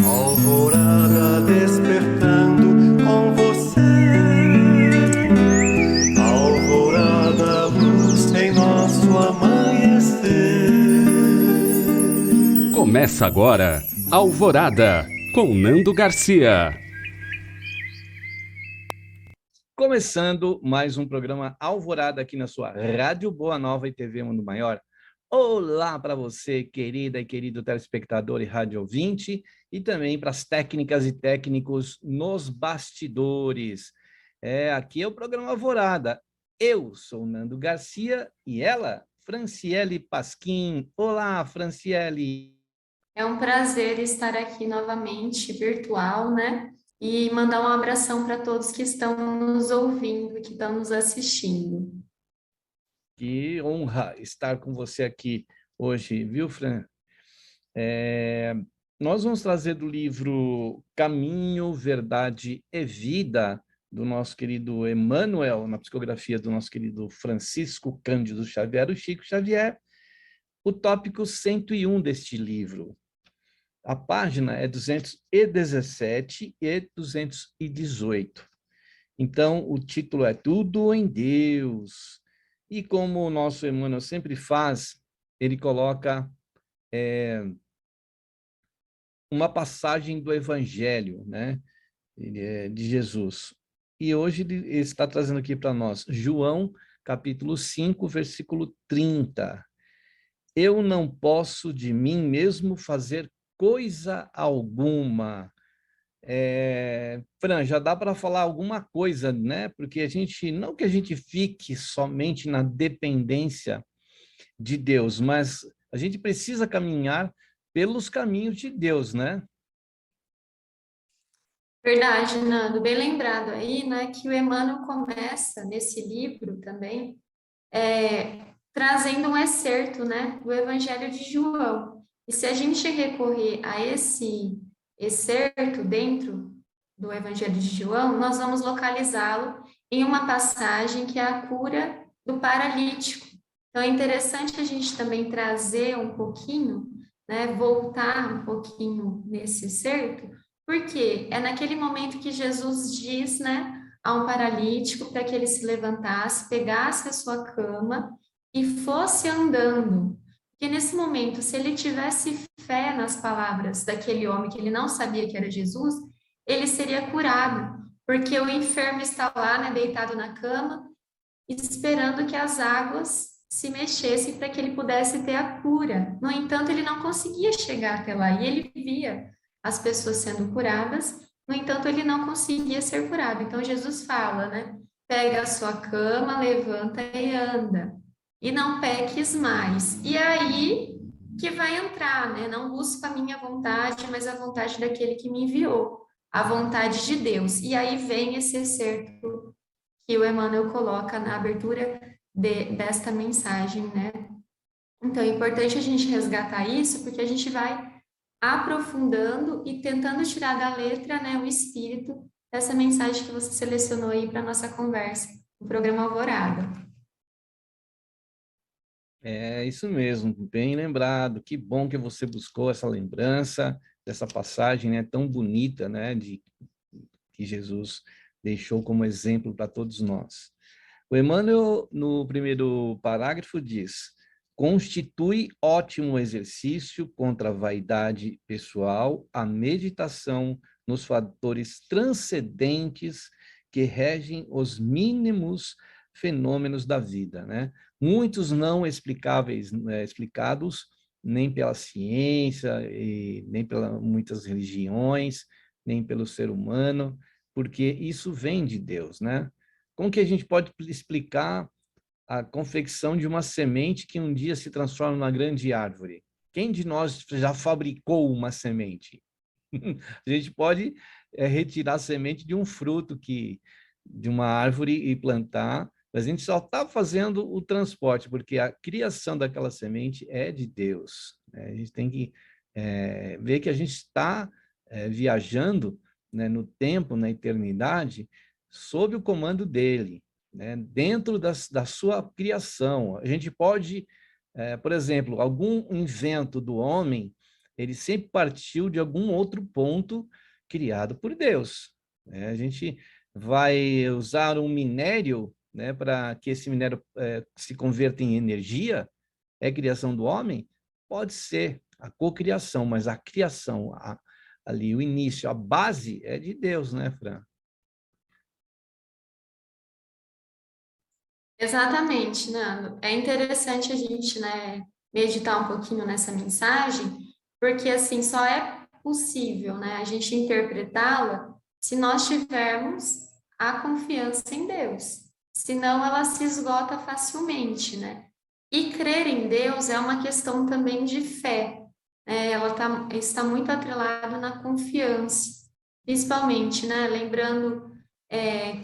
Alvorada despertando com você. Alvorada, luz em nosso amanhecer. Começa agora, Alvorada, com Nando Garcia. Começando mais um programa Alvorada aqui na sua Rádio Boa Nova e TV Mundo Maior. Olá para você, querida e querido telespectador e rádio ouvinte, e também para as técnicas e técnicos nos bastidores. Aqui é o programa Alvorada. Eu sou Nando Garcia e ela, Franciele Pasquim. Olá, Franciele. É um prazer estar aqui novamente, virtual, né? E mandar um abração para todos que estão nos ouvindo, que estão nos assistindo. Que honra estar com você aqui hoje, viu, Fran? Nós vamos trazer do livro Caminho, Verdade e Vida, do nosso querido Emmanuel, na psicografia do nosso querido Francisco Cândido Xavier, o Chico Xavier, o tópico 101 deste livro. A página é 217 e 218. Então, o título é Tudo em Deus. E como o nosso Emmanuel sempre faz, ele coloca uma passagem do Evangelho, né, de Jesus. E hoje ele está trazendo aqui para nós João, capítulo 5, versículo 30. Eu não posso de mim mesmo fazer coisa alguma. Fran, já dá para falar alguma coisa, né? Porque a gente, não que a gente fique somente na dependência de Deus, mas a gente precisa caminhar pelos caminhos de Deus, né? Verdade, Nando. Bem lembrado aí, né? Que o Emmanuel começa nesse livro também, trazendo um excerto, né? Do Evangelho de João. E se a gente recorrer a esse excerto dentro do Evangelho de João, nós vamos localizá-lo em uma passagem que é a cura do paralítico. Então, é interessante a gente também trazer um pouquinho, né, voltar um pouquinho nesse excerto, porque é naquele momento que Jesus diz, né, a um paralítico para que ele se levantasse, pegasse a sua cama e fosse andando. Porque nesse momento, se ele tivesse fé nas palavras daquele homem que ele não sabia que era Jesus, ele seria curado, porque o enfermo está lá, né, deitado na cama, esperando que as águas se mexessem para que ele pudesse ter a cura. No entanto, ele não conseguia chegar até lá e ele via as pessoas sendo curadas, no entanto, ele não conseguia ser curado. Então, Jesus fala, né? Pega a sua cama, levanta e anda. E não peques mais. E aí que vai entrar, né? Não busco a minha vontade, mas a vontade daquele que me enviou, a vontade de Deus. E aí vem esse excerto que o Emmanuel coloca na abertura desta mensagem, né? Então, é importante a gente resgatar isso, porque a gente vai aprofundando e tentando tirar da letra, né, o espírito dessa mensagem que você selecionou aí para nossa conversa, no programa Alvorada. É isso mesmo, bem lembrado. Que bom que você buscou essa lembrança dessa passagem, né, tão bonita, né, de que Jesus deixou como exemplo para todos nós. O Emmanuel, no primeiro parágrafo, diz: constitui ótimo exercício contra a vaidade pessoal a meditação nos fatores transcendentes que regem os mínimos fenômenos da vida, né? Muitos não explicáveis, explicados nem pela ciência, e nem pelas muitas religiões, nem pelo ser humano, porque isso vem de Deus, né? Como que a gente pode explicar a confecção de uma semente que um dia se transforma numa grande árvore? Quem de nós já fabricou uma semente? A gente pode retirar a semente de um fruto de uma árvore e plantar, mas a gente só está fazendo o transporte, porque a criação daquela semente é de Deus, né? A gente tem que ver que a gente está viajando, né, no tempo, na eternidade, sob o comando dele, né, dentro da sua criação. A gente pode, por exemplo, algum invento do homem ele sempre partiu de algum outro ponto criado por Deus. Né? A gente vai usar um minério, né, para que esse minério se converta em energia, é criação do homem? Pode ser a cocriação, mas a criação, ali, o início, a base é de Deus, né, Fran? Exatamente, Nando. É interessante a gente, né, meditar um pouquinho nessa mensagem, porque assim só é possível, né, a gente interpretá-la se nós tivermos a confiança em Deus. Senão ela se esgota facilmente, né? E crer em Deus é uma questão também de fé, né? Está muito atrelado na confiança, principalmente, né? Lembrando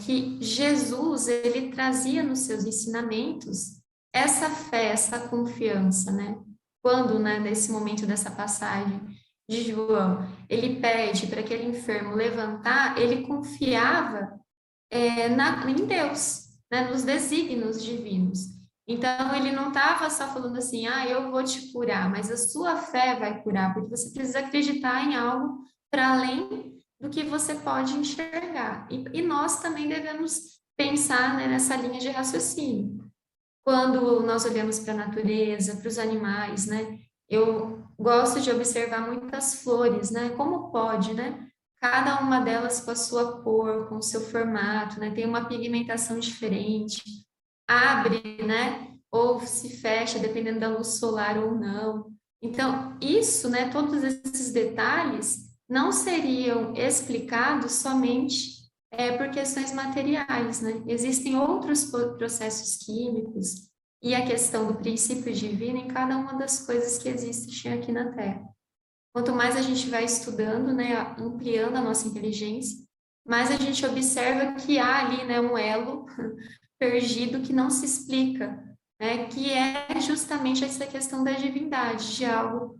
que Jesus, ele trazia nos seus ensinamentos essa fé, essa confiança, né? Quando, né, nesse momento dessa passagem de João, ele pede para aquele enfermo levantar, ele confiava em Deus, né, nos desígnios divinos. Então, ele não estava só falando assim, eu vou te curar, mas a sua fé vai curar, porque você precisa acreditar em algo para além do que você pode enxergar. E nós também devemos pensar, né, nessa linha de raciocínio. Quando nós olhamos para a natureza, para os animais, né, eu gosto de observar muitas flores, né, como pode, né, cada uma delas com a sua cor, com o seu formato, né, tem uma pigmentação diferente, abre, né, ou se fecha, dependendo da luz solar ou não. Então, isso, né, todos esses detalhes não seriam explicados somente por questões materiais, né? Existem outros processos químicos e a questão do princípio divino em cada uma das coisas que existem aqui na Terra. Quanto mais a gente vai estudando, né, ampliando a nossa inteligência, mais a gente observa que há ali, né, um elo perdido que não se explica, né, que é justamente essa questão da divindade, de algo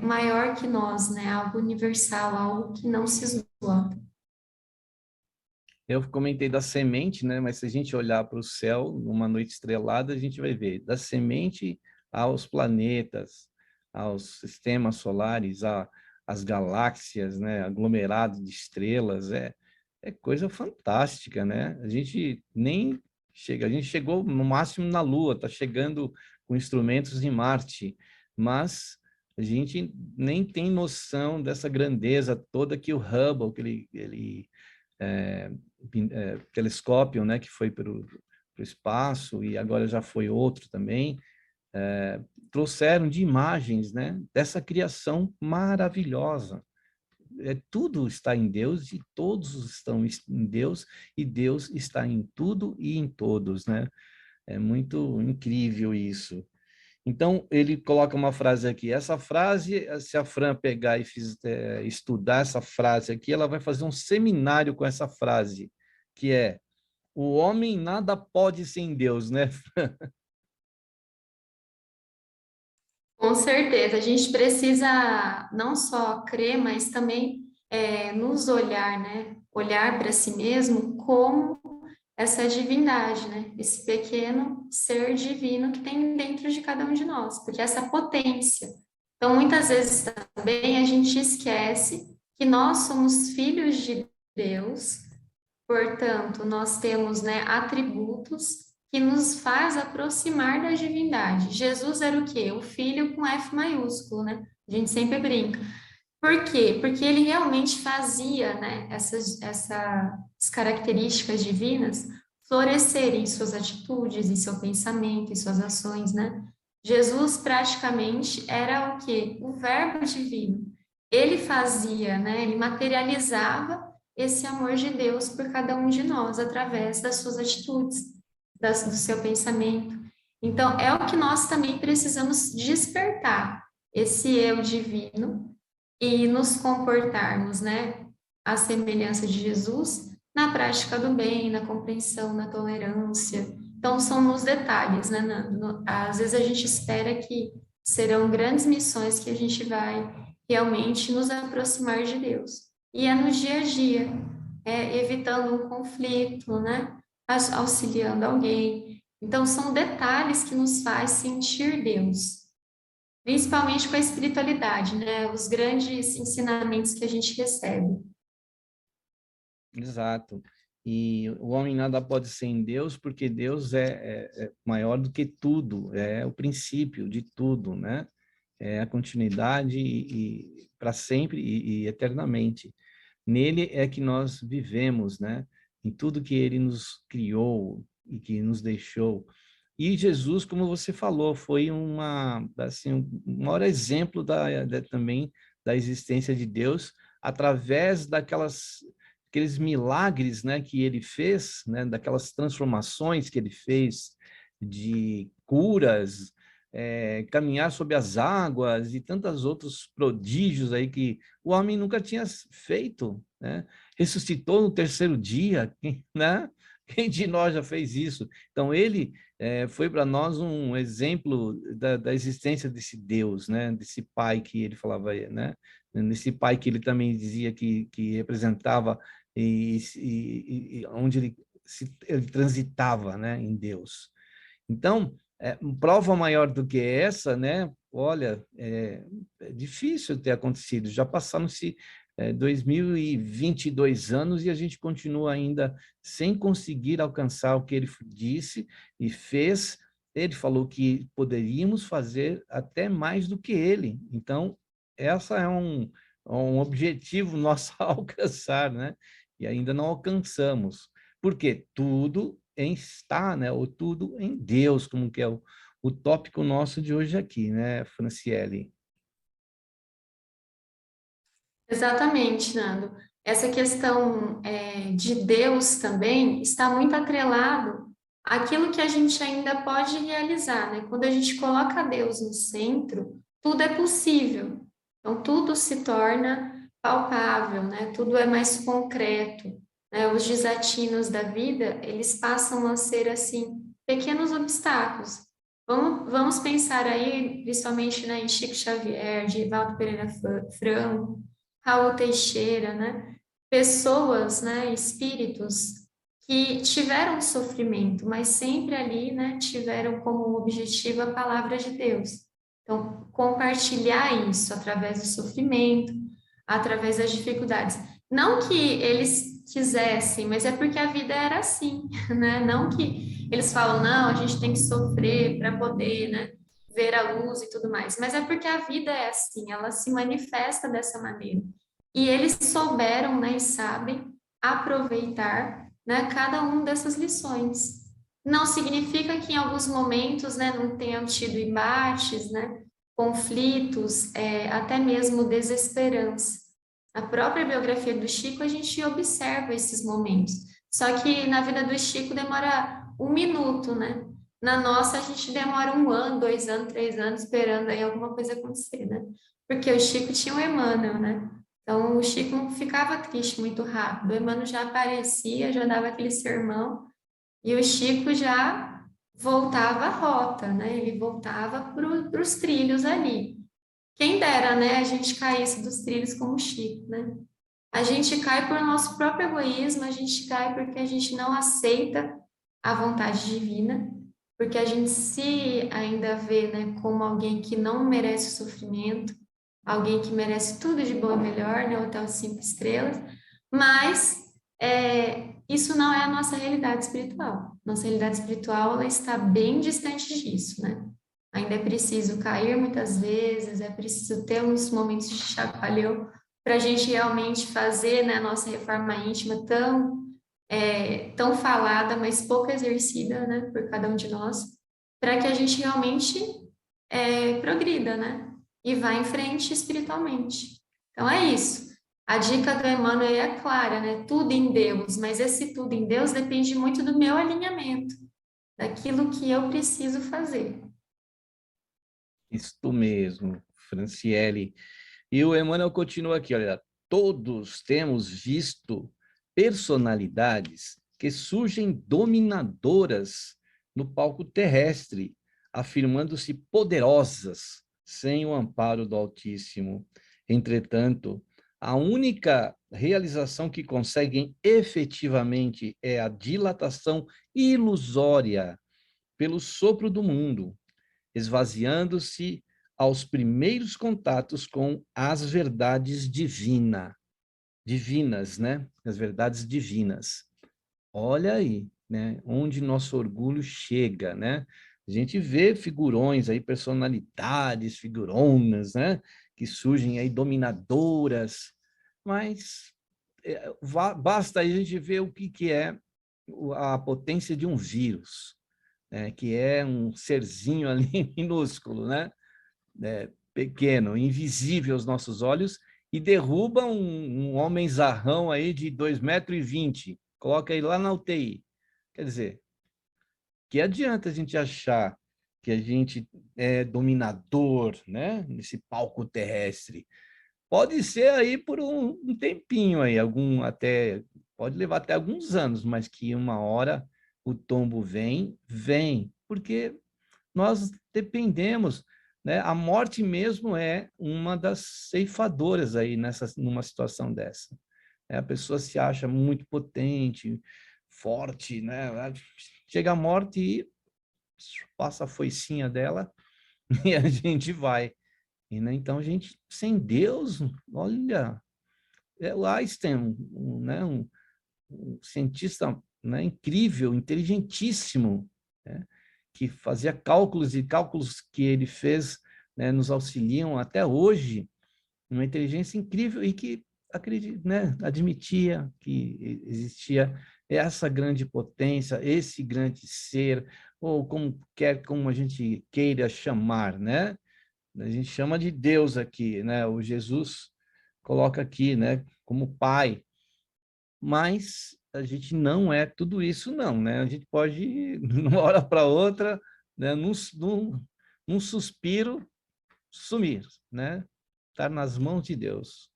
maior que nós, né, algo universal, algo que não se esgota. Eu comentei da semente, né? Mas se a gente olhar para o céu, numa noite estrelada, a gente vai ver da semente aos planetas, aos sistemas solares, às galáxias, né? Aglomerado de estrelas, é coisa fantástica, né? A gente nem chega, a gente chegou no máximo na Lua, está chegando com instrumentos em Marte, mas a gente nem tem noção dessa grandeza toda que o Hubble, que ele é, telescópio, né, que foi para o espaço e agora já foi outro também, trouxeram de imagens, né, dessa criação maravilhosa. Tudo está em Deus e todos estão em Deus e Deus está em tudo e em todos, né? É muito incrível isso. Então, ele coloca uma frase aqui. Essa frase, se a Fran pegar e estudar essa frase aqui, ela vai fazer um seminário com essa frase, que é: o homem nada pode sem Deus, né? Com certeza, a gente precisa não só crer, mas também nos olhar, né? Olhar para si mesmo como essa divindade, né? Esse pequeno ser divino que tem dentro de cada um de nós, porque essa potência. Então, muitas vezes também a gente esquece que nós somos filhos de Deus, portanto, nós temos, né, atributos que nos faz aproximar da divindade. Jesus era o quê? O filho com F maiúsculo, né? A gente sempre brinca. Por quê? Porque ele realmente fazia, né, essas características divinas florescerem em suas atitudes, em seu pensamento, em suas ações, né? Jesus praticamente era o quê? O verbo divino. Ele fazia, né, ele materializava esse amor de Deus por cada um de nós através das suas atitudes, do seu pensamento. Então, é o que nós também precisamos despertar, esse eu divino, e nos comportarmos, né, à semelhança de Jesus, na prática do bem, na compreensão, na tolerância. Então, são nos detalhes, né, às vezes a gente espera que serão grandes missões que a gente vai realmente nos aproximar de Deus. E é no dia a dia, evitando um conflito, né, auxiliando alguém. Então, são detalhes que nos faz sentir Deus. principalmente com a espiritualidade, né? Os grandes ensinamentos que a gente recebe. Exato. E o homem nada pode ser em Deus, porque Deus é maior do que tudo, é o princípio de tudo, né? É a continuidade e para sempre e eternamente. Nele é que nós vivemos, né? Em tudo que ele nos criou e que nos deixou. E Jesus, como você falou, foi assim, um maior exemplo também da existência de Deus através aqueles milagres, né, que ele fez, né, daquelas transformações que ele fez de curas, caminhar sobre as águas e tantos outros prodígios aí que o homem nunca tinha feito, né? Ressuscitou no terceiro dia, né? Quem de nós já fez isso? Então, ele foi para nós um exemplo da existência desse Deus, né? Desse Pai que ele falava, né? Desse Pai que ele também dizia que representava e onde ele transitava, né? Em Deus. Então, prova maior do que essa, né? Olha, é difícil ter acontecido. Já passaram-se 2022 anos e a gente continua ainda sem conseguir alcançar o que ele disse e fez. Ele falou que poderíamos fazer até mais do que ele. Então, essa é um objetivo nosso a alcançar, né? E ainda não alcançamos. Porque tudo está, né? Ou tudo em Deus, como que é o tópico nosso de hoje aqui, né, Franciele? Exatamente, Nando. Essa questão de Deus também está muito atrelado àquilo que a gente ainda pode realizar, né? Quando a gente coloca Deus no centro, tudo é possível. Então, tudo se torna palpável, né? Tudo é mais concreto, né? Os desatinos da vida, eles passam a ser, assim, pequenos obstáculos. Vamos pensar aí, principalmente, né, em Chico Xavier, Divaldo Pereira Franco, Raul Teixeira, né? Pessoas, né, espíritos que tiveram sofrimento, mas sempre ali, né, tiveram como objetivo a palavra de Deus. Então, compartilhar isso através do sofrimento, através das dificuldades. Não que eles quisessem, mas é porque a vida era assim, né? Não que eles falam, não, a gente tem que sofrer para poder, né, ver a luz e tudo mais, mas é porque a vida é assim, ela se manifesta dessa maneira. E eles souberam, né, e sabem aproveitar, né, cada uma dessas lições. Não significa que em alguns momentos, né, não tenham tido embates, né, conflitos, até mesmo desesperança. A própria biografia do Chico, a gente observa esses momentos. Só que na vida do Chico demora um minuto, né? Na nossa, a gente demora 1 ano, 2 anos, 3 anos esperando aí alguma coisa acontecer, né? Porque o Chico tinha o Emmanuel, né? Então, o Chico não ficava triste muito rápido. O Emmanuel já aparecia, já dava aquele sermão, e o Chico já voltava à rota, né? Ele voltava para os trilhos ali. Quem dera, né? A gente caísse dos trilhos como o Chico, né? A gente cai por nosso próprio egoísmo, a gente cai porque a gente não aceita a vontade divina, porque a gente se ainda vê, né, como alguém que não merece o sofrimento, alguém que merece tudo de bom e melhor, né, hotel 5 estrelas, mas isso não é a nossa realidade espiritual. Nossa realidade espiritual, ela está bem distante disso, né? Ainda é preciso cair muitas vezes, é preciso ter uns momentos de chacoalhão para a gente realmente fazer, né, a nossa reforma íntima tão falada, mas pouco exercida, né, por cada um de nós, para que a gente realmente progrida, né, e vá em frente espiritualmente. Então é isso. A dica do Emmanuel é clara, né, tudo em Deus, mas esse tudo em Deus depende muito do meu alinhamento, daquilo que eu preciso fazer. Isto mesmo, Franciele. E o Emmanuel continua aqui, olha, todos temos visto personalidades que surgem dominadoras no palco terrestre, afirmando-se poderosas sem o amparo do Altíssimo. Entretanto, a única realização que conseguem efetivamente é a dilatação ilusória pelo sopro do mundo, esvaziando-se aos primeiros contatos com as verdades divinas, né? As verdades divinas. Olha aí, né? Onde nosso orgulho chega, né? A gente vê figurões aí, personalidades, figuronas, né? Que surgem aí dominadoras, mas basta aí a gente ver o que é a potência de um vírus, né? Que é um serzinho ali minúsculo, né? Pequeno, invisível aos nossos olhos, e derruba um homem zarrão aí de 2,20 m, coloca ele lá na UTI. Quer dizer, que adianta a gente achar que a gente é dominador, né, nesse palco terrestre? Pode ser aí por um tempinho aí, pode levar até alguns anos, mas que uma hora o tombo vem, porque nós dependemos, né? A morte mesmo é uma das ceifadoras aí numa situação dessa. A pessoa se acha muito potente, forte, né? Chega a morte e passa a foicinha dela e a gente vai. E, né? Então, a gente, sem Deus, olha, o Einstein, um cientista, né, incrível, inteligentíssimo, né, que fazia cálculos, e cálculos que ele fez, né, nos auxiliam até hoje, uma inteligência incrível, e que né, admitia que existia essa grande potência, esse grande ser, ou como a gente queira chamar, né? A gente chama de Deus aqui, né? O Jesus coloca aqui, né, como Pai, mas a gente não é tudo isso, não, né? A gente pode, de uma hora para outra, né, num suspiro, sumir, né? Estar nas mãos de Deus.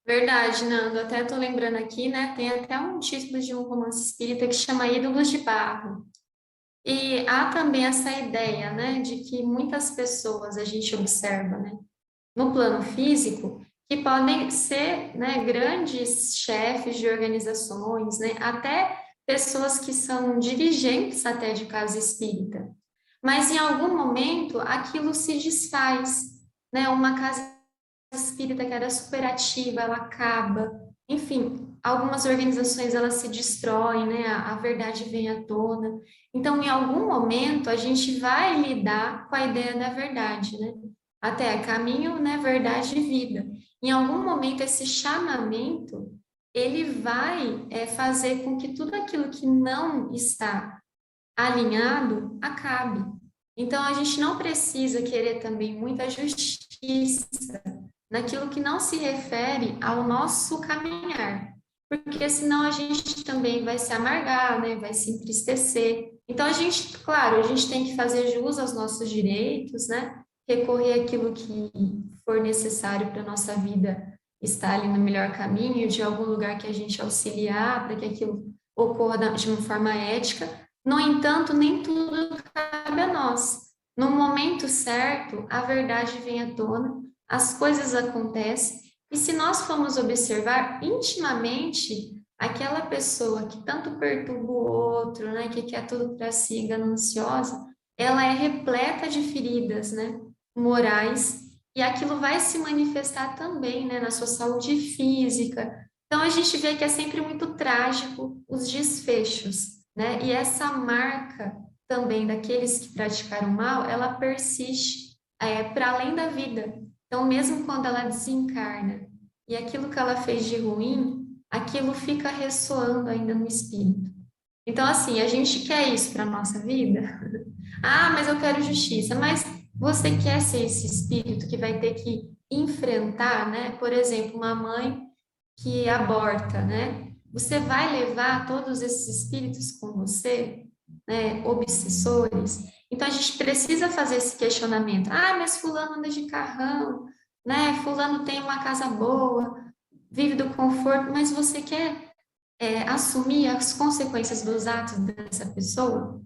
Verdade, Nando. Até estou lembrando aqui, né? Tem até um título de um romance espírita que chama Ídolos de Barro. E há também essa ideia, né, de que muitas pessoas a gente observa, né, no plano físico, que podem ser, né, grandes chefes de organizações, né, até pessoas que são dirigentes até de casa espírita. Mas em algum momento aquilo se desfaz, né? Uma casa espírita que era super ativa, ela acaba. Enfim, algumas organizações elas se destroem, né? A verdade vem à tona. Então, em algum momento, a gente vai lidar com a ideia da verdade, né? Até caminho, né? Verdade e vida. Em algum momento, esse chamamento, ele vai fazer com que tudo aquilo que não está alinhado acabe. Então, a gente não precisa querer também muita justiça naquilo que não se refere ao nosso caminhar, porque senão a gente também vai se amargar, né? Vai se entristecer. Então, a gente, claro, a gente tem que fazer jus aos nossos direitos, né? Recorrer àquilo que for necessário para a nossa vida estar ali no melhor caminho, de algum lugar que a gente auxiliar para que aquilo ocorra de uma forma ética. No entanto, nem tudo cabe a nós. No momento certo, a verdade vem à tona, as coisas acontecem, e se nós formos observar intimamente, aquela pessoa que tanto perturba o outro, né, que quer tudo para si, gananciosa, ela é repleta de feridas, né, morais, e aquilo vai se manifestar também, né, na sua saúde física. Então a gente vê que é sempre muito trágico os desfechos, né? E essa marca também daqueles que praticaram mal, ela persiste para além da vida. Então, mesmo quando ela desencarna e aquilo que ela fez de ruim, aquilo fica ressoando ainda no espírito. Então, assim, a gente quer isso para a nossa vida? Ah, mas eu quero justiça. Mas você quer ser esse espírito que vai ter que enfrentar, né? Por exemplo, uma mãe que aborta, né? Você vai levar todos esses espíritos com você, né? Obsessores. Então a gente precisa fazer esse questionamento. Ah, mas fulano anda de carrão, né? Fulano tem uma casa boa, vive do conforto, mas você quer assumir as consequências dos atos dessa pessoa?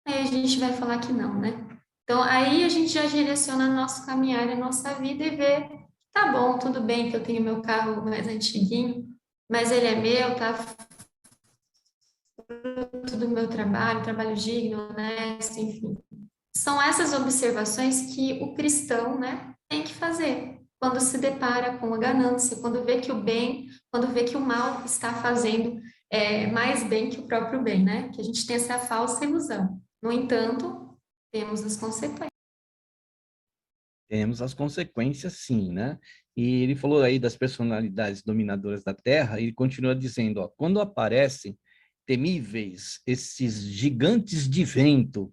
Aí a gente vai falar que não, né? Então aí a gente já direciona nosso caminhar e nossa vida e vê, tá bom, tudo bem que eu tenho meu carro mais antiguinho, mas ele é meu, tá fruto do meu trabalho, trabalho digno, honesto, enfim. são essas observações que o cristão, né, tem que fazer quando se depara com a ganância, quando vê que o bem, quando vê que o mal está fazendo mais bem que o próprio bem, né? Que a gente tem essa falsa ilusão. No entanto, temos as consequências. Temos as consequências, sim, né? E ele falou aí das personalidades dominadoras da Terra, e ele continua dizendo, ó, quando aparecem temíveis esses gigantes de vento,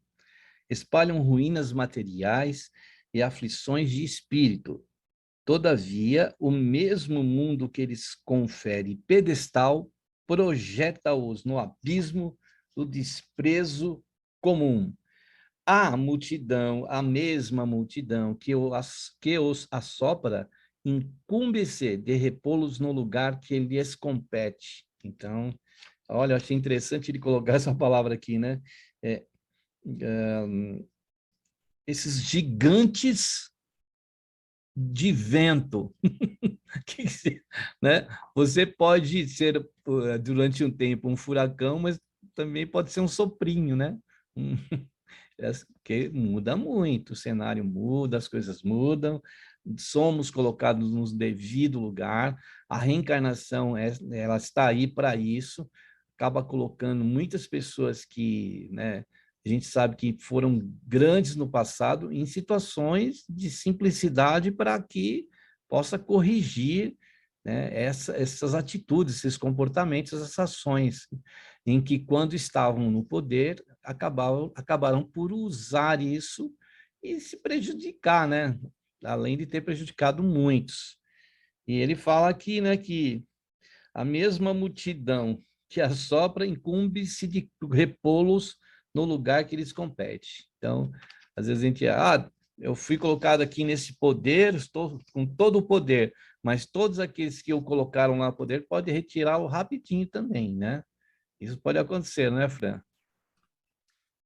espalham ruínas materiais e aflições de espírito. Todavia, o mesmo mundo que eles confere pedestal projeta-os no abismo do desprezo comum. A multidão, a mesma multidão que os assopra, incumbe-se de repô-los no lugar que lhes compete. Então, olha, eu achei interessante ele colocar essa palavra aqui, né? É, esses gigantes de vento. Né? Você pode ser, durante um tempo, um furacão, mas também pode ser um soprinho, né? Que muda muito, o cenário muda, as coisas mudam, somos colocados no devido lugar, a reencarnação ela está aí para isso, acaba colocando muitas pessoas que, né, a gente sabe que foram grandes no passado em situações de simplicidade para que possa corrigir, né, essas atitudes, esses comportamentos, essas ações, em que quando estavam no poder acabaram por usar isso e se prejudicar, né? Além de ter prejudicado muitos. E ele fala aqui, né, que a mesma multidão que assopra incumbe-se de repô-los no lugar que lhes compete. Então, às vezes a gente, eu fui colocado aqui nesse poder, estou com todo o poder, mas todos aqueles que o colocaram lá no poder podem retirá-lo rapidinho também, né? Isso pode acontecer, não é, Fran?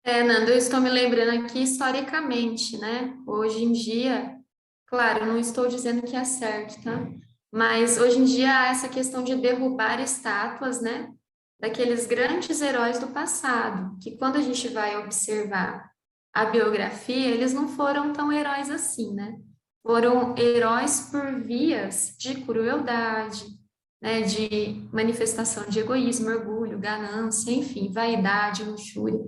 Nando, eu estou me lembrando aqui historicamente, né? Hoje em dia, claro, não estou dizendo que é certo, tá? Mas hoje em dia há essa questão de derrubar estátuas, né? Daqueles grandes heróis do passado, que quando a gente vai observar a biografia, eles não foram tão heróis assim, né? Foram heróis por vias de crueldade, né? De manifestação de egoísmo, orgulho, ganância, enfim, vaidade, luxúria.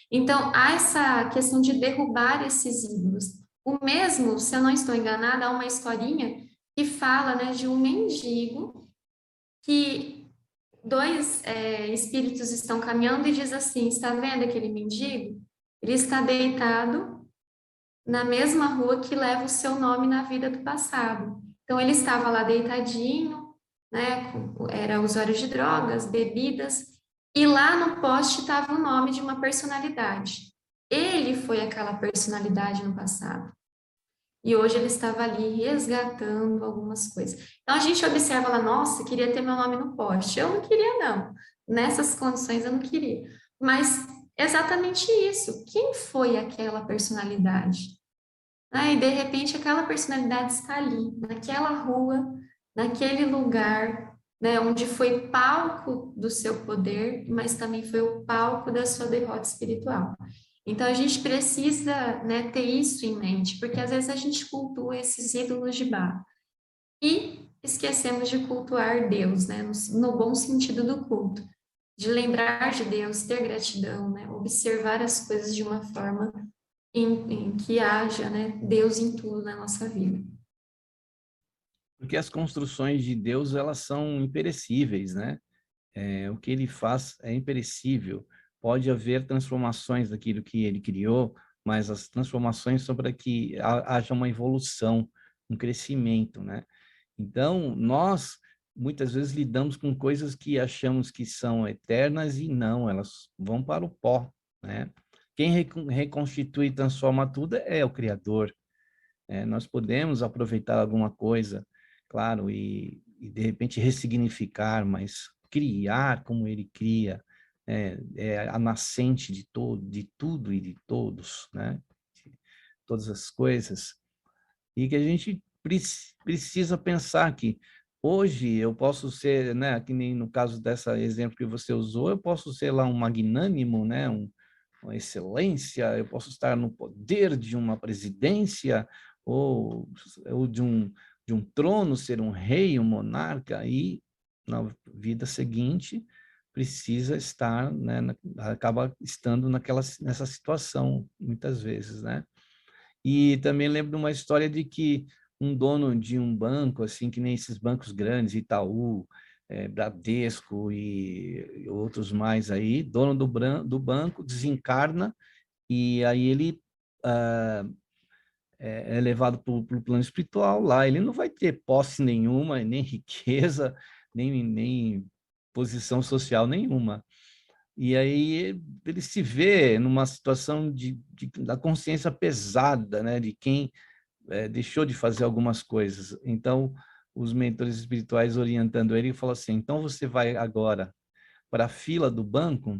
Então, há essa questão de derrubar esses ídolos. O mesmo, se eu não estou enganada, há uma historinha que fala, né, de um mendigo que dois espíritos estão caminhando e diz assim, está vendo aquele mendigo? Ele está deitado na mesma rua que leva o seu nome na vida do passado. Então, ele estava lá deitadinho, né, era usuário de drogas, bebidas, e lá no poste estava o nome de uma personalidade. Ele foi aquela personalidade no passado. E hoje ele estava ali resgatando algumas coisas. Então a gente observa lá, nossa, queria ter meu nome no poste. Eu não queria, não. Nessas condições eu não queria. Mas exatamente isso. Quem foi aquela personalidade? E de repente aquela personalidade está ali, naquela rua, naquele lugar, né, onde foi palco do seu poder, mas também foi o palco da sua derrota espiritual. Então a gente precisa, né, ter isso em mente, porque às vezes a gente cultua esses ídolos de barro e esquecemos de cultuar Deus, né, no bom sentido do culto, de lembrar de Deus, ter gratidão, né, observar as coisas de uma forma em que haja, né, Deus em tudo na nossa vida. Porque as construções de Deus, elas são imperecíveis, né? O que ele faz é imperecível. Pode haver transformações daquilo que ele criou, mas as transformações são para que haja uma evolução, um crescimento, né? Então, nós muitas vezes lidamos com coisas que achamos que são eternas e não, elas vão para o pó, né? Quem reconstitui e transforma tudo é o Criador. Nós podemos aproveitar alguma coisa, claro, e de repente ressignificar, mas criar como ele cria, é a nascente de tudo e de todos, né? Todas as coisas. E que a gente precisa pensar que hoje eu posso ser, né, que nem no caso dessa exemplo que você usou, eu posso ser lá um magnânimo, né, uma excelência, eu posso estar no poder de uma presidência, ou de um trono, ser um rei, um monarca, e na vida seguinte precisa estar, né, acaba estando nessa situação, muitas vezes, né? E também lembro de uma história de que um dono de um banco, assim, que nem esses bancos grandes, Itaú, Bradesco e outros mais aí, dono do banco, desencarna e aí ele é levado para o plano espiritual lá. Ele não vai ter posse nenhuma, nem riqueza, nem posição social nenhuma. E aí ele se vê numa situação da consciência pesada, né, de quem deixou de fazer algumas coisas. Então, os mentores espirituais orientando ele, falam assim, então você vai agora para a fila do banco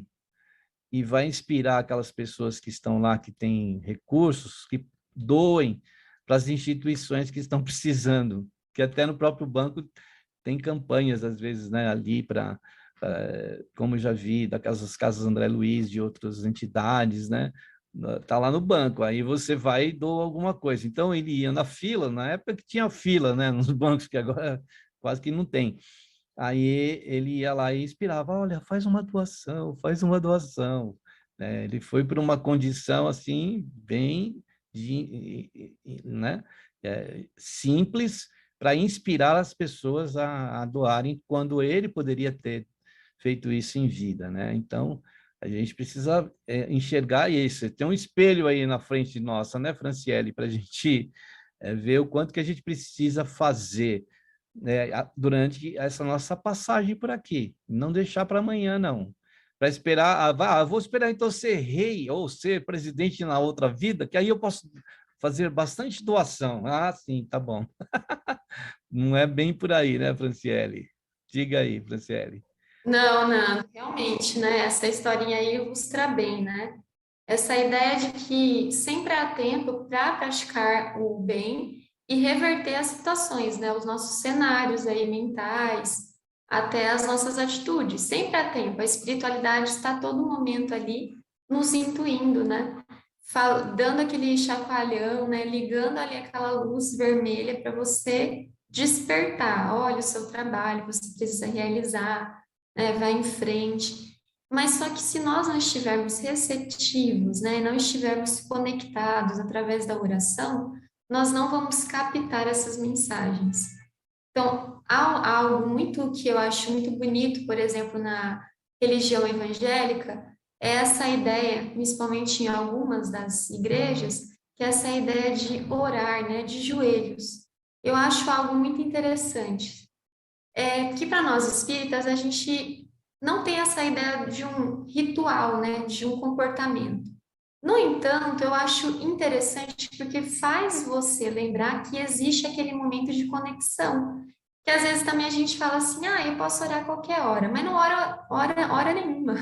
e vai inspirar aquelas pessoas que estão lá, que têm recursos, que doem para as instituições que estão precisando, que até no próprio banco tem campanhas, às vezes, né, ali para, como eu já vi, daquelas casas André Luiz, de outras entidades, né, tá lá no banco, aí você vai e doa alguma coisa. Então, ele ia na fila, na época que tinha fila, né, nos bancos, que agora quase que não tem. Aí ele ia lá e inspirava, olha, faz uma doação. Ele foi para uma condição assim, bem, né, simples, para inspirar as pessoas a doarem, quando ele poderia ter feito isso em vida, né? Então, a gente precisa enxergar isso. Tem um espelho aí na frente nossa, né, Franciele, para a gente ver o quanto que a gente precisa fazer, né, durante essa nossa passagem por aqui. Não deixar para amanhã, não. Para esperar, vou esperar então ser rei ou ser presidente na outra vida, que aí eu posso fazer bastante doação. Ah, sim, tá bom. Não é bem por aí, né, Franciele? Diga aí, Franciele. Não, não, realmente, né? Essa historinha aí ilustra bem, né? Essa ideia de que sempre há tempo para praticar o bem e reverter as situações, né? Os nossos cenários aí mentais, até as nossas atitudes. Sempre há tempo. A espiritualidade está a todo momento ali nos intuindo, né? Dando aquele chacoalhão, né? Ligando ali aquela luz vermelha para você despertar. Olha o seu trabalho, você precisa realizar, né? Vai em frente. Mas só que se nós não estivermos receptivos, né, não estivermos conectados através da oração, nós não vamos captar essas mensagens. Então, há algo muito que eu acho muito bonito, por exemplo, na religião evangélica, é essa ideia, principalmente em algumas das igrejas, que é essa ideia de orar, né, de joelhos. Eu acho algo muito interessante. É que para nós espíritas a gente não tem essa ideia de um ritual, né, de um comportamento. No entanto, eu acho interessante porque faz você lembrar que existe aquele momento de conexão. Que às vezes também a gente fala assim, ah, eu posso orar a qualquer hora, mas não hora nenhuma,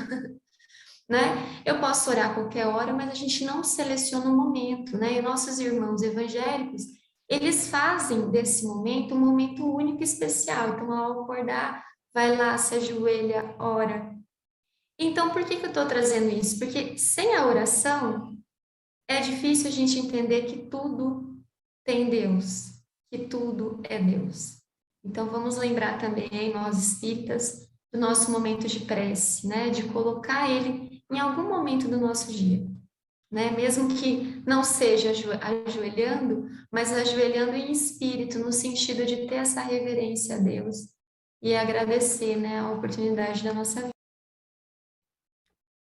né? Eu posso orar a qualquer hora, mas a gente não seleciona o momento, né? E nossos irmãos evangélicos, eles fazem desse momento um momento único e especial. Então, ao acordar, vai lá, se ajoelha, ora. Então, por que que eu estou trazendo isso? Porque sem a oração, é difícil a gente entender que tudo tem Deus, que tudo é Deus. Então, vamos lembrar também, nós espíritas, do nosso momento de prece, né? De colocar ele em algum momento do nosso dia, né? Mesmo que não seja ajoelhando, mas ajoelhando em espírito, no sentido de ter essa reverência a Deus e agradecer, né, a oportunidade da nossa vida.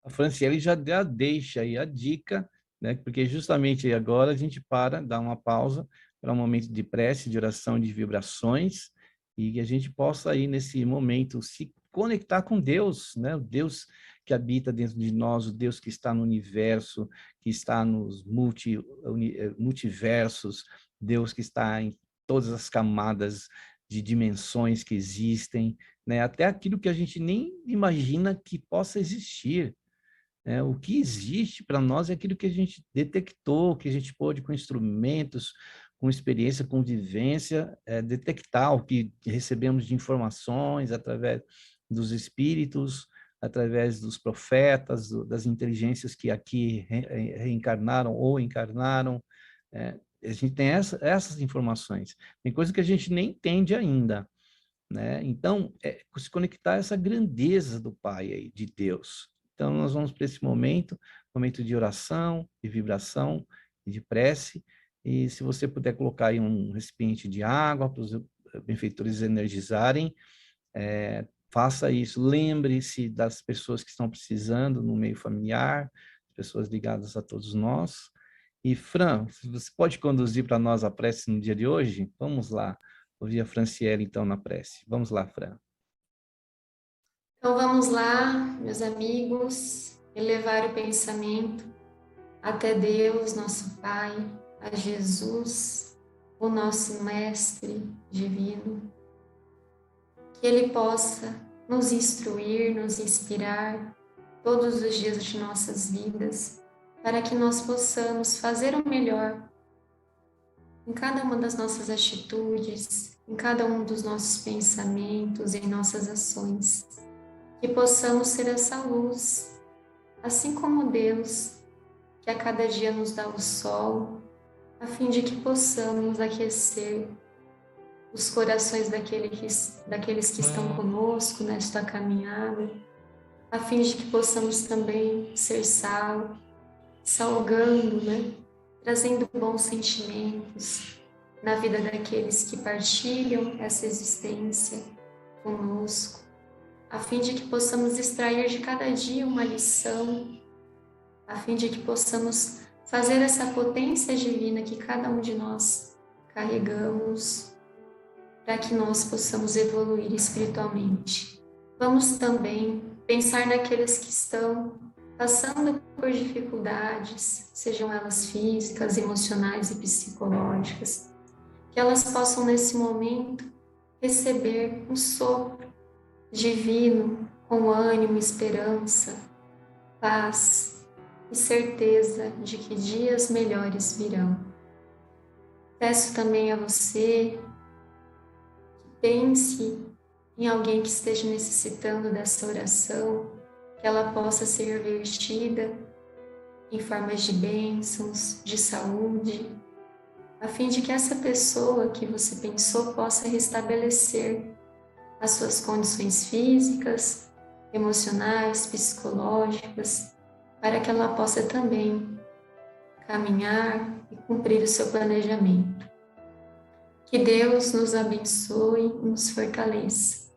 A Franciele já deu a deixa aí, a dica, né? Porque justamente agora a gente dá uma pausa para um momento de prece, de oração, de vibrações, e que a gente possa aí nesse momento se conectar com Deus, né? O Deus que habita dentro de nós, o Deus que está no universo, que está nos multiversos, Deus que está em todas as camadas de dimensões que existem, né? Até aquilo que a gente nem imagina que possa existir. O que existe para nós é aquilo que a gente detectou, que a gente pôde, com instrumentos, com experiência, com vivência, detectar o que recebemos de informações através dos espíritos, através dos profetas, das inteligências que aqui reencarnaram ou encarnaram. A gente tem essas informações. Tem coisa que a gente nem entende ainda, né? Então, se conectar a essa grandeza do Pai aí, de Deus. Então, nós vamos para esse momento de oração, de vibração e de prece. E se você puder colocar aí um recipiente de água para os benfeitores energizarem, faça isso. Lembre-se das pessoas que estão precisando no meio familiar, pessoas ligadas a todos nós. E, Fran, você pode conduzir para nós a prece no dia de hoje? Vamos lá. Ouvir a Franciele, então, na prece. Vamos lá, Fran. Então vamos lá, meus amigos, elevar o pensamento até Deus, nosso Pai, a Jesus, o nosso Mestre divino, que Ele possa nos instruir, nos inspirar todos os dias de nossas vidas, para que nós possamos fazer o melhor em cada uma das nossas atitudes, em cada um dos nossos pensamentos, em nossas ações. Que possamos ser essa luz, assim como Deus, que a cada dia nos dá o sol, a fim de que possamos aquecer os corações daqueles que estão conosco nesta caminhada, a fim de que possamos também ser sal, salgando, trazendo bons sentimentos na vida daqueles que partilham essa existência conosco, a fim de que possamos extrair de cada dia uma lição, a fim de que possamos fazer essa potência divina que cada um de nós carregamos, para que nós possamos evoluir espiritualmente. Vamos também pensar naqueles que estão passando por dificuldades, sejam elas físicas, emocionais e psicológicas, que elas possam nesse momento receber um sopro divino com ânimo, esperança, paz e certeza de que dias melhores virão. Peço também a você que pense em alguém que esteja necessitando dessa oração, que ela possa ser revertida em formas de bênçãos, de saúde, a fim de que essa pessoa que você pensou possa restabelecer as suas condições físicas, emocionais, psicológicas, para que ela possa também caminhar e cumprir o seu planejamento. Que Deus nos abençoe e nos fortaleça.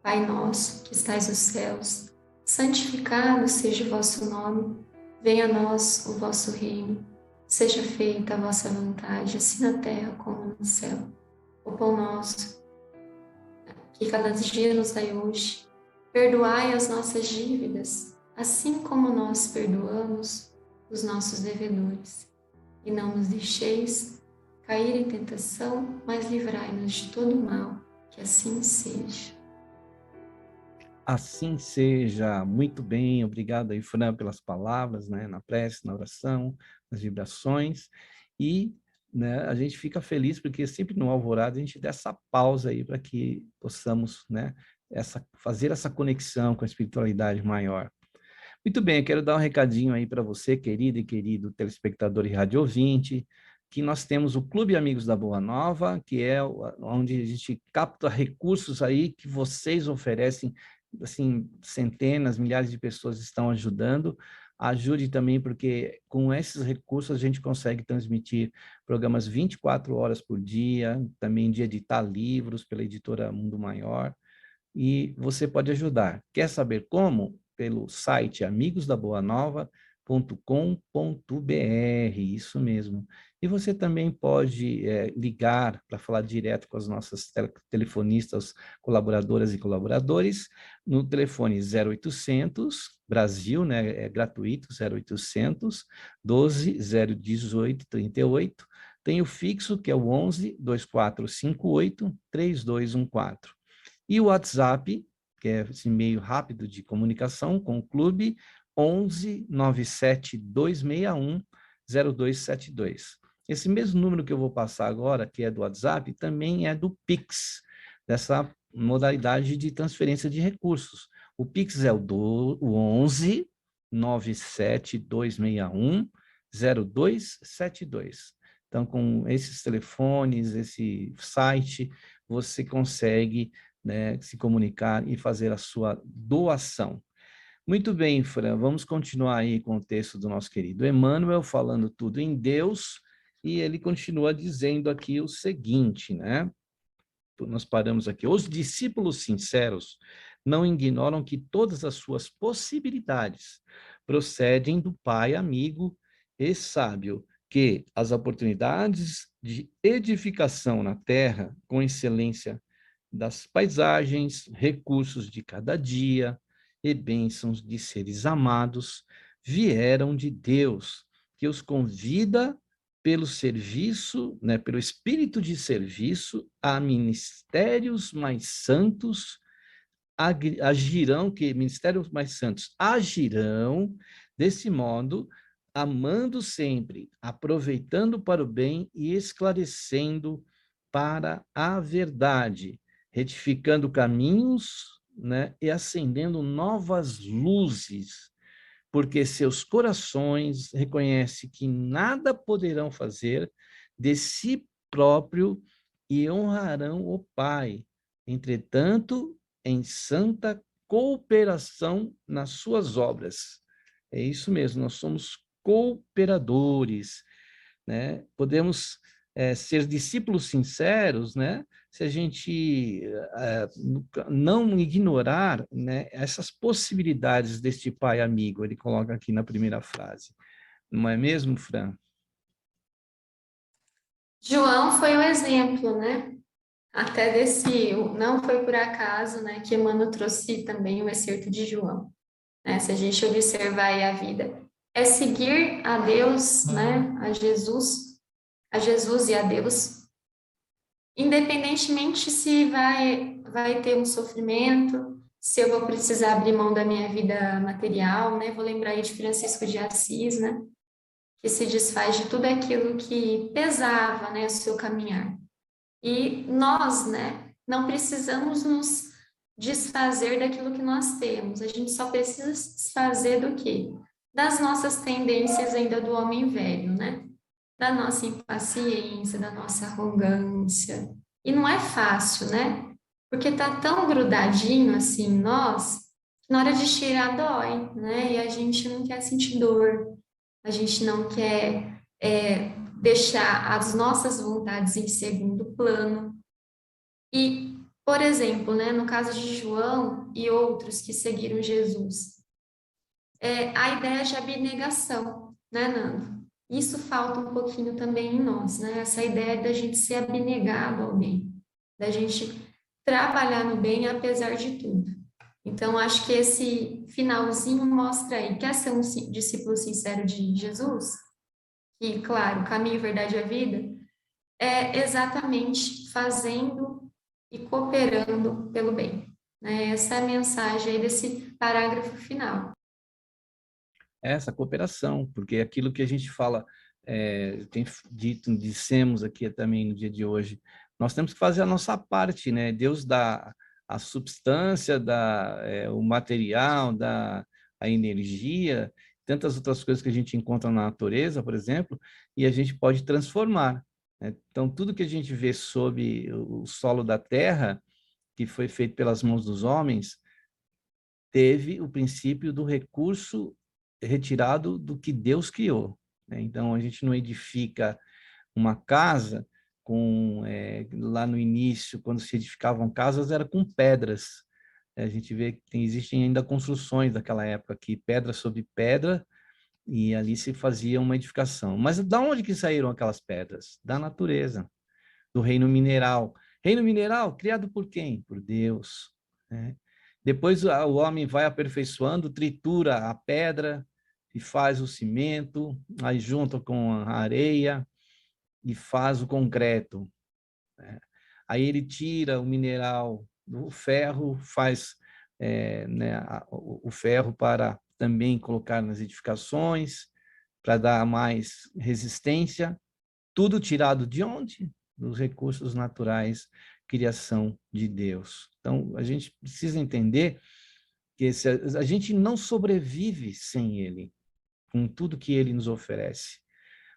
Pai nosso, que estais nos céus, santificado seja o vosso nome, venha a nós o vosso reino, seja feita a vossa vontade, assim na terra como no céu. O pão nosso, que cada dia nos dai hoje, perdoai as nossas dívidas, assim como nós perdoamos os nossos devedores. E não nos deixeis cair em tentação, mas livrai-nos de todo mal, que assim seja. Assim seja. Muito bem, obrigado aí, Fran, pelas palavras, na prece, na oração, nas vibrações. E a gente fica feliz porque sempre no Alvorada a gente dá essa pausa aí para que possamos fazer essa conexão com a espiritualidade maior. Muito bem, eu quero dar um recadinho aí para você, querido e querido telespectador e rádio ouvinte, que nós temos o Clube Amigos da Boa Nova, que é onde a gente capta recursos aí que vocês oferecem, assim, centenas, milhares de pessoas estão ajudando. Ajude também, porque com esses recursos a gente consegue transmitir programas 24 horas por dia, também de editar livros pela editora Mundo Maior, e você pode ajudar. Quer saber como? Pelo site amigosdaboanova.com.br, isso mesmo. E você também pode ligar para falar direto com as nossas telefonistas, colaboradoras e colaboradores, no telefone 0800, Brasil, é gratuito, 0800 12 018 38. Tem o fixo, que é o 11 2458 3214. E o WhatsApp, que é esse meio rápido de comunicação com o clube, 11 97 261 0272. Esse mesmo número que eu vou passar agora, que é do WhatsApp, também é do Pix, dessa modalidade de transferência de recursos. O Pix é o 11 97261 0272. Então, com esses telefones, esse site, você consegue, né, se comunicar e fazer a sua doação. Muito bem, Fran, vamos continuar aí com o texto do nosso querido Emmanuel, falando tudo em Deus, e ele continua dizendo aqui o seguinte, né? Nós paramos aqui. Os discípulos sinceros não ignoram que todas as suas possibilidades procedem do Pai amigo e sábio, que as oportunidades de edificação na terra, com excelência das paisagens, recursos de cada dia e bênçãos de seres amados, vieram de Deus, que os convida pelo serviço, né, pelo espírito de serviço a ministérios mais santos, ministérios mais santos agirão desse modo, amando sempre, aproveitando para o bem e esclarecendo para a verdade, retificando caminhos, né, e acendendo novas luzes, porque seus corações reconhecem que nada poderão fazer de si próprio e honrarão o Pai. Entretanto, em santa cooperação nas suas obras. É isso mesmo, nós somos cooperadores, né? Podemos ser discípulos sinceros, né? Se a gente não ignorar, né, essas possibilidades deste pai amigo, ele coloca aqui na primeira frase. Não é mesmo, Fran? João foi o exemplo, né? Até desse, não foi por acaso, né, que Emmanuel trouxe também o excerto de João, né? Se a gente observar aí a vida, é seguir a Deus, né, a Jesus e a Deus, independentemente se vai ter um sofrimento, se eu vou precisar abrir mão da minha vida material, né? Vou lembrar aí de Francisco de Assis, né, que se desfaz de tudo aquilo que pesava, né, o seu caminhar. E nós, né, não precisamos nos desfazer daquilo que nós temos. A gente só precisa desfazer do quê? Das nossas tendências ainda do homem velho, né? Da nossa impaciência, da nossa arrogância. E não é fácil, né? Porque tá tão grudadinho assim em nós, que na hora de tirar dói, né? E a gente não quer sentir dor, a gente não quer deixar as nossas vontades em segundo plano. E, por exemplo, né, no caso de João e outros que seguiram Jesus, a ideia de abnegação, né, Nando? Isso falta um pouquinho também em nós, né? Essa ideia da gente ser abnegado ao bem, da gente trabalhar no bem apesar de tudo. Então, acho que esse finalzinho mostra aí, quer ser um discípulo sincero de Jesus? E, claro, caminho, verdade e a vida, é exatamente fazendo e cooperando pelo bem, né? Essa é a mensagem aí desse parágrafo final. Essa cooperação, porque aquilo que a gente fala, tem dito, dissemos aqui também no dia de hoje, nós temos que fazer a nossa parte, né? Deus dá a substância, dá o material, dá a energia, tantas outras coisas que a gente encontra na natureza, por exemplo, e a gente pode transformar, né? Então, tudo que a gente vê sob o solo da terra, que foi feito pelas mãos dos homens, teve o princípio do recurso retirado do que Deus criou, né? Então, a gente não edifica uma casa lá no início, quando se edificavam casas, era com pedras. A gente vê que existem ainda construções daquela época, que pedra sobre pedra, e ali se fazia uma edificação. Mas da onde que saíram aquelas pedras? Da natureza, do reino mineral. Reino mineral criado por quem? Por Deus, né? Depois o homem vai aperfeiçoando, tritura a pedra e faz o cimento, aí junta com a areia e faz o concreto, né? Aí ele tira o mineral do ferro, faz né, o ferro para também colocar nas edificações, para dar mais resistência, tudo tirado de onde? Dos recursos naturais, criação de Deus. Então, a gente precisa entender Porque a gente não sobrevive sem ele, com tudo que ele nos oferece.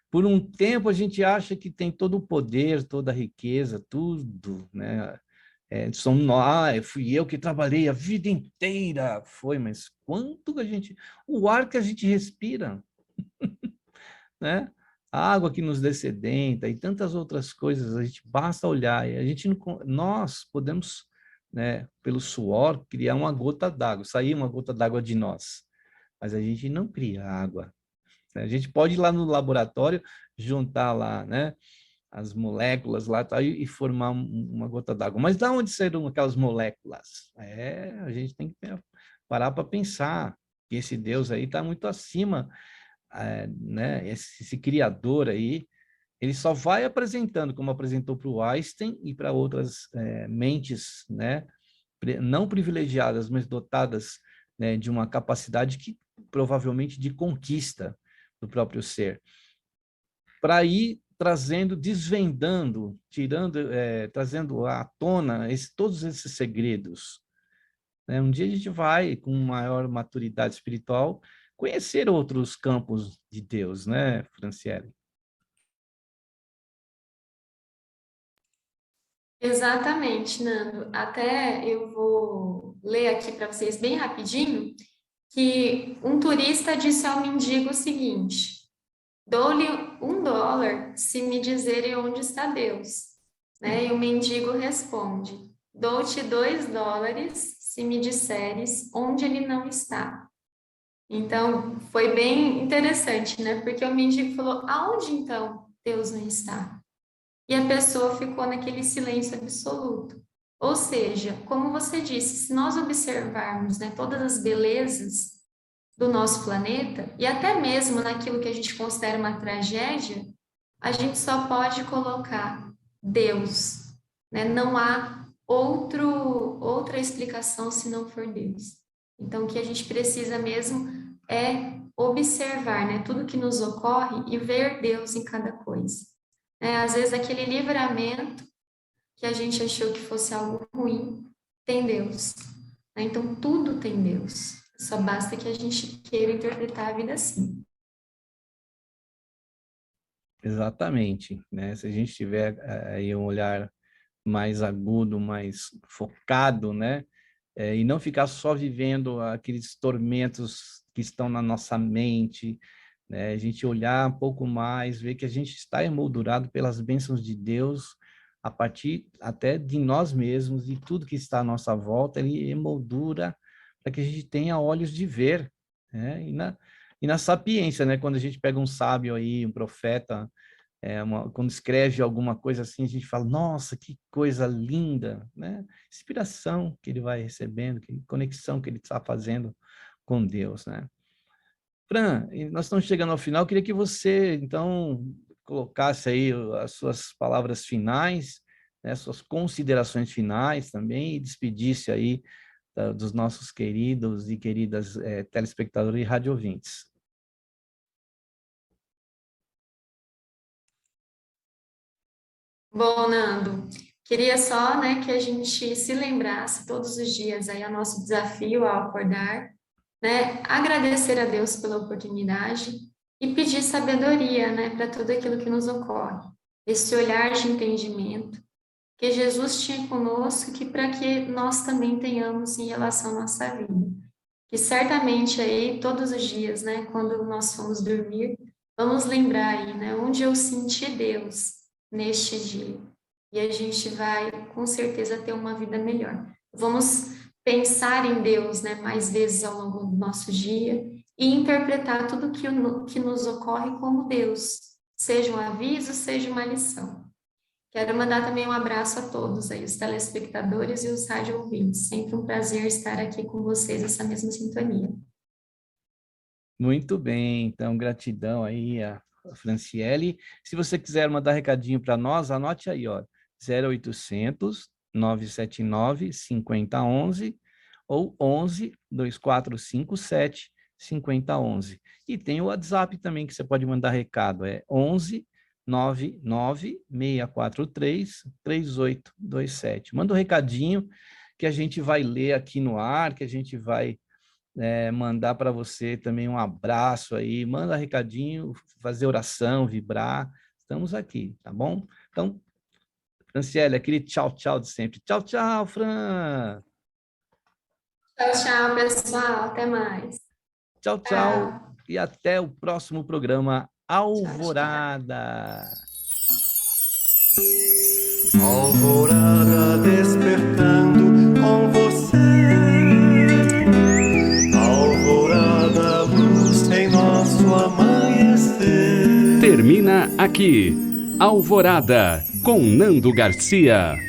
Por um tempo, a gente acha que tem todo o poder, toda a riqueza, tudo, né? Somos nós, fui eu que trabalhei a vida inteira. Foi, mas quanto a gente... O ar que a gente respira, né? A água que nos descedenta e tantas outras coisas, a gente basta olhar e a gente não, nós podemos, né, pelo suor, criar uma gota d'água, sair uma gota d'água de nós, mas a gente não cria água, né? A gente pode ir lá no laboratório, juntar lá, né, as moléculas lá tá, e formar uma gota d'água, mas de onde saíram aquelas moléculas? A gente tem que parar para pensar que esse Deus aí está muito acima, né, esse criador aí, ele só vai apresentando, como apresentou para o Einstein e para outras mentes, né, não privilegiadas, mas dotadas, né, de uma capacidade que provavelmente de conquista do próprio ser, para ir trazendo, desvendando, tirando, trazendo à tona todos esses segredos. Um dia a gente vai, com maior maturidade espiritual, conhecer outros campos de Deus, né, Franciele? Exatamente, Nando. Até eu vou ler aqui para vocês bem rapidinho que um turista disse ao mendigo o seguinte: dou-lhe $1 se me dizerem onde está Deus. Né? E o mendigo responde: dou-te $2 se me disseres onde ele não está. Então, foi bem interessante, né? Porque o mendigo falou: aonde então Deus não está? E a pessoa ficou naquele silêncio absoluto. Ou seja, como você disse, se nós observarmos, né, todas as belezas do nosso planeta, e até mesmo naquilo que a gente considera uma tragédia, a gente só pode colocar Deus, né? Não há outra explicação se não for Deus. Então, o que a gente precisa mesmo é observar, né, tudo que nos ocorre e ver Deus em cada coisa. Às vezes, aquele livramento que a gente achou que fosse algo ruim, tem Deus. Então, tudo tem Deus. Só basta que a gente queira interpretar a vida assim. Exatamente, né? Se a gente tiver aí um olhar mais agudo, mais focado, né? E não ficar só vivendo aqueles tormentos que estão na nossa mente, né? A gente olhar um pouco mais, ver que a gente está emoldurado pelas bênçãos de Deus, a partir até de nós mesmos, de tudo que está à nossa volta, ele emoldura para que a gente tenha olhos de ver, né? E na sapiência, né? Quando a gente pega um sábio aí, um profeta, quando escreve alguma coisa assim, a gente fala, nossa, que coisa linda, né? Inspiração que ele vai recebendo, que conexão que ele está fazendo com Deus, né? Fran, nós estamos chegando ao final, eu queria que você, então, colocasse aí as suas palavras finais, né, suas considerações finais também, e despedisse aí dos nossos queridos e queridas telespectadores e radiovintes. Bom, Nando, queria só, né, que a gente se lembrasse todos os dias aí o nosso desafio ao acordar, né, agradecer a Deus pela oportunidade e pedir sabedoria, né, para tudo aquilo que nos ocorre. Esse olhar de entendimento que Jesus tinha conosco, que para que nós também tenhamos em relação à nossa vida. Que certamente aí, todos os dias, né, quando nós formos dormir, vamos lembrar aí, né, onde eu senti Deus neste dia. E a gente vai, com certeza, ter uma vida melhor. Vamos pensar em Deus, né, mais vezes ao longo do nosso dia e interpretar tudo que nos ocorre como Deus, seja um aviso, seja uma lição. Quero mandar também um abraço a todos aí, os telespectadores e os rádio ouvintes. Sempre um prazer estar aqui com vocês nessa mesma sintonia. Muito bem, então gratidão aí a Franciele. Se você quiser mandar recadinho para nós, anote aí, ó, 0800 979 5011 ou 11 2457 5011. E tem o WhatsApp também que você pode mandar recado, é 11 99 643 3827. Manda um recadinho que a gente vai ler aqui no ar, que a gente vai mandar para você também um abraço aí, manda recadinho, fazer oração, vibrar, estamos aqui, tá bom? Então, Franciele, aquele tchau, tchau de sempre. Tchau, tchau, Fran! Tchau, tchau, pessoal. Até mais. Tchau, Tchau. tchau, e até o próximo programa Alvorada. Alvorada despertando com você. Alvorada, luz em nosso amanhecer. Termina aqui, Alvorada, com Nando Garcia.